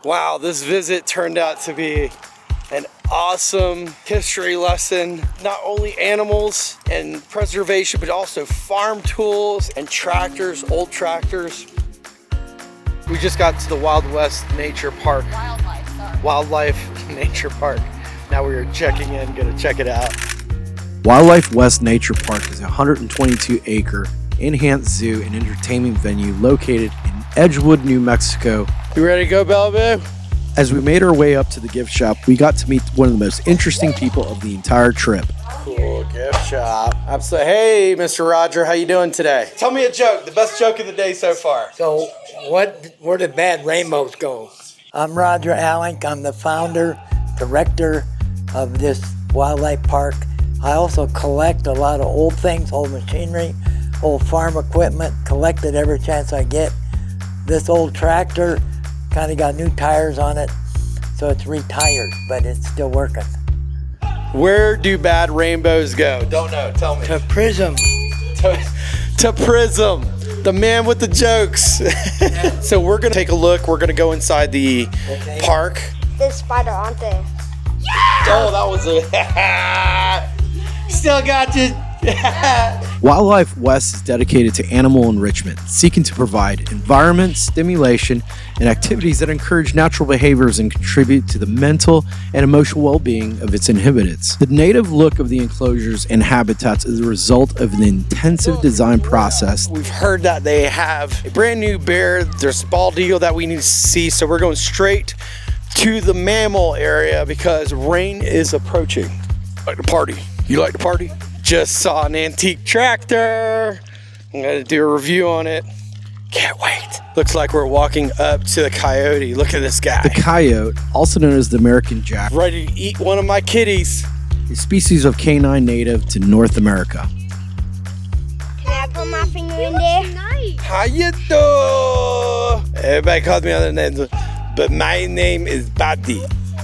Wow, this visit turned out to be an awesome history lesson. Not only animals and preservation, but also farm tools and tractors, old tractors. We just got to the Wild West Nature Park. Wildlife Nature Park. Now we are checking in, gonna check it out. Wildlife West Nature Park is a 122-acre enhanced zoo and entertainment venue located in Edgewood, New Mexico. You ready to go, Bellevue? As we made our way up to the gift shop, we got to meet one of the most interesting people of the entire trip. Cool gift shop. Absolutely. Hey, Mr. Roger, how you doing today? Tell me a joke, the best joke of the day so far. So where did bad rainbows go? I'm Roger Alink. I'm the founder, director of this wildlife park. I also collect a lot of old things, old machinery, old farm equipment, collect it every chance I get. This old tractor kind of got new tires on it, so it's retired, but it's still working. Where do bad rainbows go? Don't know, tell me. To Prism. To Prism, the man with the jokes. So we're gonna take a look. We're gonna go inside the park. There's spider, aren't there? Yeah! Oh, that was a... Still got you. Wildlife West is dedicated to animal enrichment, seeking to provide environment, stimulation, and activities that encourage natural behaviors and contribute to the mental and emotional well-being of its inhabitants. The native look of the enclosures and habitats is the result of an intensive design process. We've heard that they have a brand new bear. There's a bald eagle that we need to see, so we're going straight to the mammal area because rain is approaching. Like to party? You like to party? Just saw an antique tractor. I'm gonna do a review on it. Can't wait. Looks like we're walking up to the coyote. Look at this guy. The coyote, also known as the American jack, Ready to eat one of my kitties. is a species of canine native to North America. Can I put my finger in there? How you doing? Everybody calls me other names, but my name is Buddy.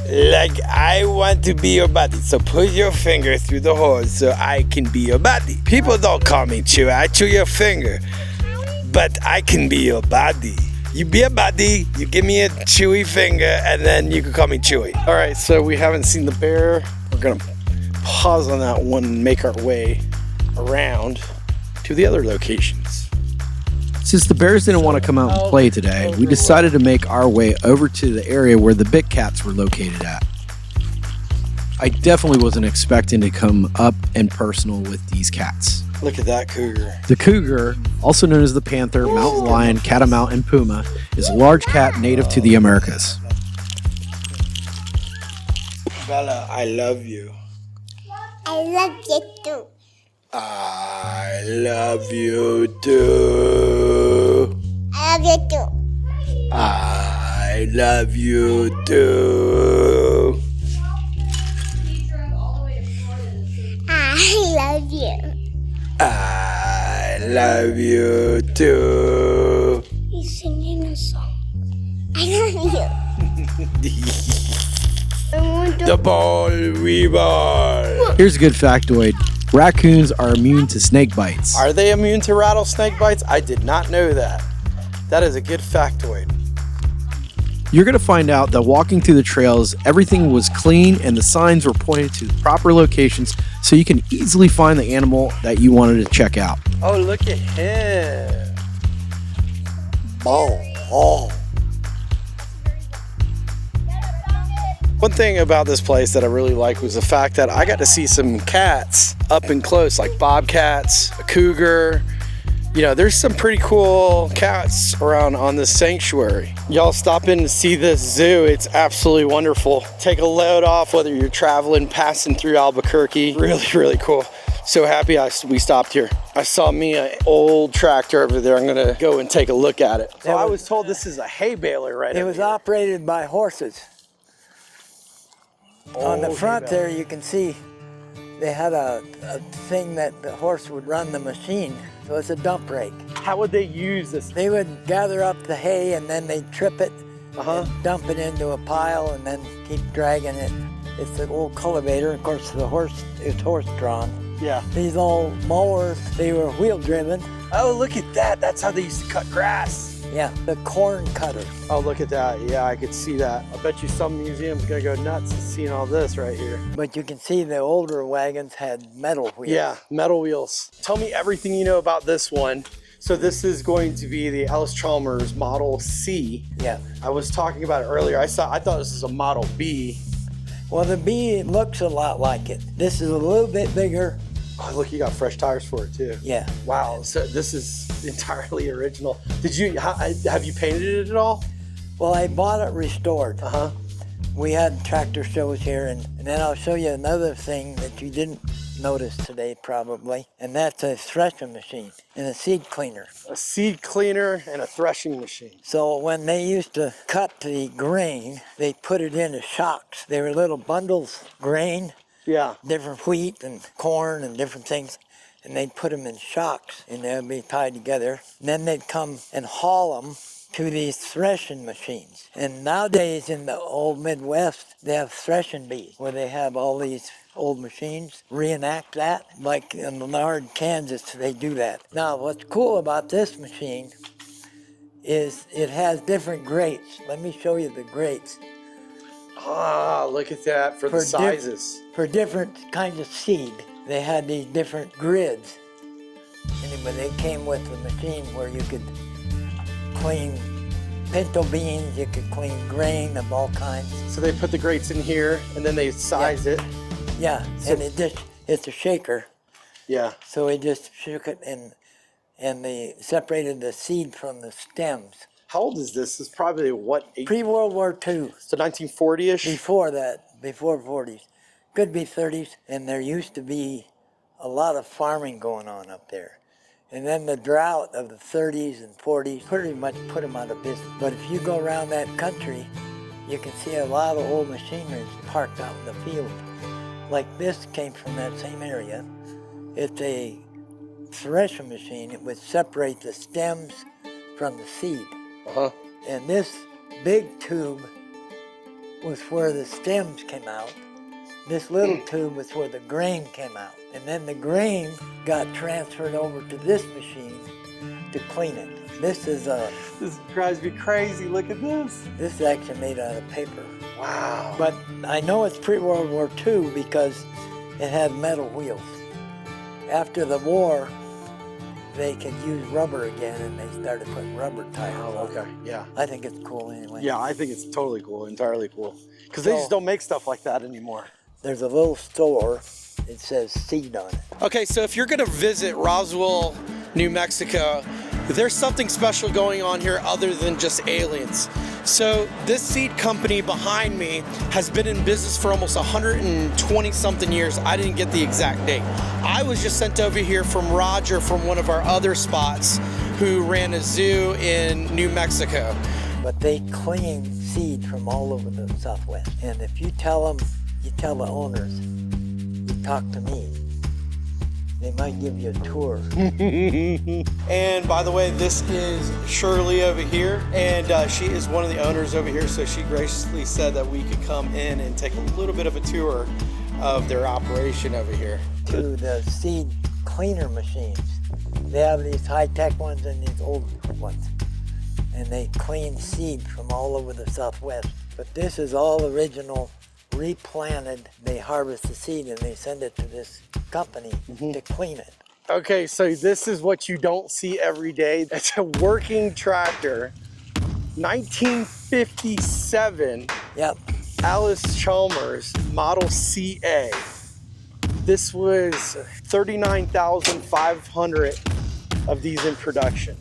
Like I want to be your buddy. So put your finger through the hole so I can be your buddy. People don't call me Chewy. I chew your finger. But I can be your buddy. You be a buddy, you give me a chewy finger, and then you can call me Chewy. All right, so we haven't seen the bear. We're gonna pause on that one and make our way around to the other locations. Since the bears didn't want to come out and play today, we decided to make our way over to the area where the big cats were located at. I definitely wasn't expecting to come up and personal with these cats. Look at that cougar. The cougar, also known as the panther, mountain lion, catamount, and puma, is a large cat native to the Americas. Bella, I love you. I love you too. I love you too. I love you too. I love you too. I love you. I love you too. He's singing a song. I love you. I want to. The ball we ball. Here's a good factoid. Raccoons are immune to snake bites. Are they immune to rattlesnake bites? I did not know that. That is a good factoid. You're going to find out that walking through the trails, everything was clean and the signs were pointed to the proper locations so you can easily find the animal that you wanted to check out. Oh, look at him. Oh. One thing about this place that I really liked was the fact that I got to see some cats up and close, like bobcats, a cougar. You know, there's some pretty cool cats around on this sanctuary. Y'all stop in to see this zoo. It's absolutely wonderful. Take a load off whether you're traveling, passing through Albuquerque. Really, really cool. So happy we stopped here. I saw me an old tractor over there. I'm gonna go and take a look at it. So I was told this is a hay baler right It over was here. operated by horses. On the front there, you can see they had a thing that the horse would run the machine. So it's a dump rake. How would they use this? They would gather up the hay and then they'd trip it, and dump it into a pile, and then keep dragging it. It's an old cultivator. Of course, the horse is horse drawn. Yeah. These old mowers, they were wheel driven. Oh, look at that. That's how they used to cut grass. Yeah, the corn cutter. Oh, look at that. Yeah, I could see that. I bet you some museum's gonna go nuts seeing all this right here. But you can see the older wagons had metal wheels. Yeah, metal wheels. Tell me everything you know about this one. So this is going to be the Allis-Chalmers Model C. Yeah. I was talking about it earlier. I thought this was a Model B. Well, the B looks a lot like it. This is a little bit bigger. Oh, look, you got fresh tires for it too. Yeah. Wow, so this is entirely original. Have you painted it at all? Well, I bought it restored. Uh-huh. We had tractor shows here, and then I'll show you another thing that you didn't notice today probably, and that's a threshing machine and a seed cleaner. A seed cleaner and a threshing machine. So when they used to cut the grain, they put it into shocks. They were little bundles of grain, Yeah. different wheat and corn and different things, and they'd put them in shocks, and they'd be tied together. And then they'd come and haul them to these threshing machines. And nowadays in the old Midwest, they have threshing bees where they have all these old machines reenact that. Like in Menard, Kansas, they do that. Now, what's cool about this machine is it has different grates. Let me show you the grates. Ah, look at that for the sizes. For different kinds of seed, they had these different grids. Anyway, they came with the machine where you could clean pinto beans, you could clean grain of all kinds. So they put the grates in here and then they size it. Yeah, and it's a shaker. Yeah. So it just shook it and they separated the seed from the stems. How old is this? It's probably what? Pre-World War II. So 1940-ish? Before that, before 40s. Could be 30s, and there used to be a lot of farming going on up there. And then the drought of the 30s and 40s pretty much put them out of business. But if you go around that country, you can see a lot of old machinery parked out in the field. Like this came from that same area. It's a threshing machine. It would separate the stems from the seed. Uh-huh. And this big tube was where the stems came out. This little tube was where the grain came out. And then the grain got transferred over to this machine to clean it. This drives me crazy. Look at this. This is actually made out of paper. Wow. But I know it's pre-World War II because it had metal wheels. After the war, they could use rubber again, and they started putting rubber tires on. Okay, yeah. I think it's cool anyway. Yeah, I think it's totally cool, entirely cool. Because they just don't make stuff like that anymore. There's a little store. It says seed on it. Okay, so if you're going to visit Roswell, New Mexico, there's something special going on here other than just aliens. So this seed company behind me has been in business for almost 120 something years. I didn't get the exact date. I was just sent over here from Roger from one of our other spots who ran a zoo in New Mexico. But they clean seed from all over the Southwest. And if you tell them, you tell the owners, you talk to me, they might give you a tour. And by the way, this is Shirley over here, and she is one of the owners over here, so she graciously said that we could come in and take a little bit of a tour of their operation over here. To the seed cleaner machines. They have these high-tech ones and these old ones. And they clean seed from all over the Southwest. But this is all original, replanted. They harvest the seed and they send it to this company to clean it. Okay, so this is what you don't see every day. It's a working tractor, 1957. Yep. Allis-Chalmers Model CA. This was 39,500 of these in production.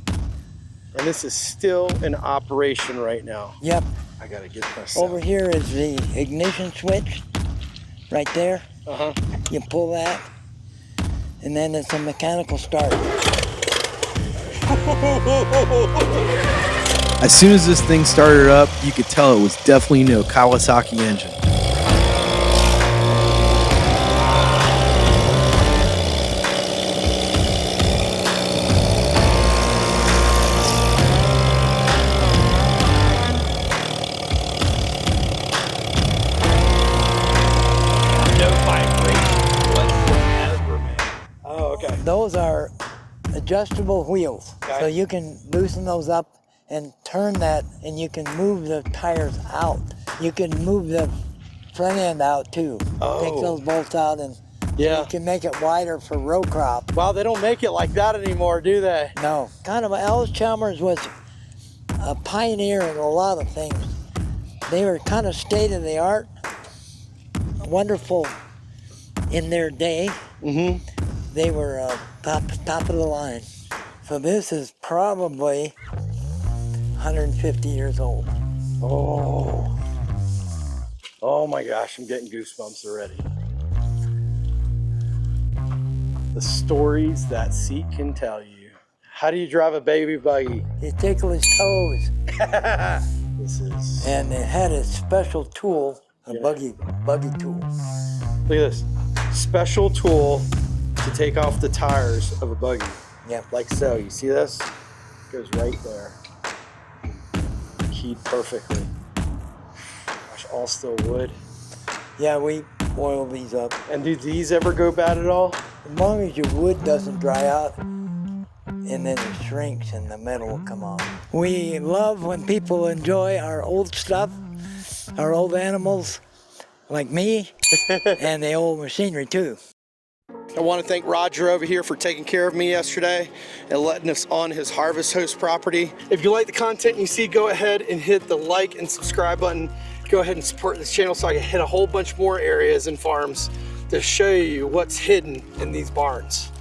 And this is still in operation right now. Yep. I gotta get this. Over here is the ignition switch, right there. Uh-huh. You pull that, and then it's a mechanical start. As soon as this thing started up, you could tell it was definitely no Kawasaki engine. Those are adjustable wheels. Okay. So you can loosen those up and turn that, and you can move the tires out. You can move the front end out too. Oh. Take those bolts out, and Yeah. you can make it wider for row crop. Wow, they don't make it like that anymore, do they? No, kind of. Alice Chalmers was a pioneer in a lot of things. They were kind of state of the art, wonderful in their day. Mm-hmm. They were top of the line. So this is probably 150 years old. Oh. Oh my gosh, I'm getting goosebumps already. The stories that seat can tell you. How do you drive a baby buggy? You tickle his toes. This is... And it had a special tool, a buggy tool. Look at this. Special tool to take off the tires of a buggy. Yeah. Like so. You see this? Goes right there. Keyed perfectly. Gosh, all still wood. Yeah, we oil these up. And do these ever go bad at all? As long as your wood doesn't dry out, and then it shrinks and the metal will come off. We love when people enjoy our old stuff, our old animals, like me, and the old machinery too. I want to thank Roger over here for taking care of me yesterday and letting us on his Harvest Host property. If you like the content you see, go ahead and hit the like and subscribe button. Go ahead and support this channel so I can hit a whole bunch more areas and farms to show you what's hidden in these barns.